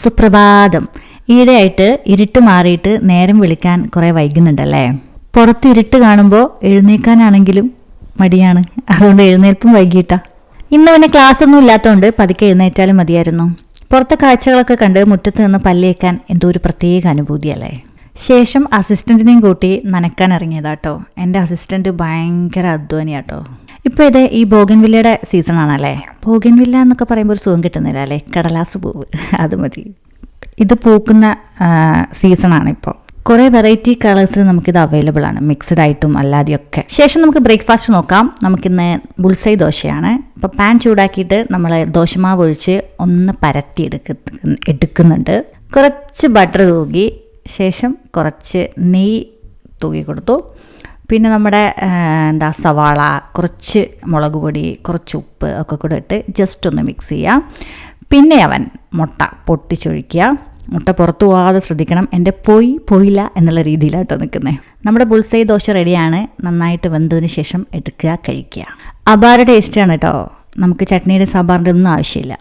സുപ്രഭാതം. ഈയിടെയായിട്ട് ഇരുട്ട് മാറിയിട്ട് നേരം വിളിക്കാൻ കുറേ വൈകുന്നുണ്ടല്ലേ. പുറത്ത് ഇരുട്ട് കാണുമ്പോൾ എഴുന്നേൽക്കാനാണെങ്കിലും മടിയാണ്. അതുകൊണ്ട് എഴുന്നേൽപ്പും വൈകിട്ടാ. ഇന്ന് പിന്നെ ക്ലാസ് ഒന്നും ഇല്ലാത്തതുകൊണ്ട് പതുക്കെ എഴുന്നേറ്റാലും മതിയായിരുന്നു. പുറത്തെ കാഴ്ചകളൊക്കെ കണ്ട് മുറ്റത്ത് നിന്ന് പല്ലേക്കാൻ എന്തോ ഒരു പ്രത്യേക അനുഭൂതിയല്ലേ. ശേഷം അസിസ്റ്റൻറ്റിനെയും കൂട്ടി നനക്കാൻ ഇറങ്ങിയതാട്ടോ. എൻ്റെ അസിസ്റ്റൻറ്റ് ഭയങ്കര അധ്വാനിയാട്ടോ. ഇപ്പോൾ ഇത് ഈ ബോഗൻവില്ലയുടെ സീസണാണല്ലേ. ബോഗൻവില്ല എന്നൊക്കെ പറയുമ്പോൾ ഒരു സുഖം കിട്ടുന്നില്ല അല്ലേ. കടലാസ് പൂവ് അത് മതി. ഇത് പൂക്കുന്ന സീസണാണ് ഇപ്പോൾ. കുറേ വെറൈറ്റി കളേഴ്സിൽ നമുക്കിത് അവൈലബിൾ ആണ്, മിക്സഡ് ആയിട്ടും അല്ലാതെയൊക്കെ. ശേഷം നമുക്ക് ബ്രേക്ക്ഫാസ്റ്റ് നോക്കാം. നമുക്കിന്ന് ബുൾസൈ ദോശയാണ്. അപ്പോൾ പാൻ ചൂടാക്കിയിട്ട് നമ്മൾ ദോശമാവ് ഒഴിച്ച് ഒന്ന് പരത്തി എടുക്കുന്നുണ്ട്. കുറച്ച് ബട്ടർ തൂകി, ശേഷം കുറച്ച് നെയ്യ് തൂകി കൊടുത്തു. പിന്നെ നമ്മുടെ സവാള, കുറച്ച് മുളക് പൊടി, കുറച്ച് ഉപ്പ് ഒക്കെ കൂടെ ഇട്ട് ജസ്റ്റ് ഒന്ന് മിക്സ് ചെയ്യാം. പിന്നെ മുട്ട പൊട്ടിച്ചൊഴിക്കുക. മുട്ട പുറത്തു പോകാതെ ശ്രദ്ധിക്കണം. എൻ്റെ പോയില്ല എന്നുള്ള രീതിയിലാട്ടോ നിൽക്കുന്നത്. നമ്മുടെ ബുൾസൈ ദോശ റെഡിയാണ്. നന്നായിട്ട് വെന്തതിന് ശേഷം എടുക്കുക, കഴിക്കുക. അപാര ടേസ്റ്റാണ് കേട്ടോ. നമുക്ക് ചട്നിയുടെ സാമ്പാറിൻ്റെ ഒന്നും ആവശ്യമില്ല.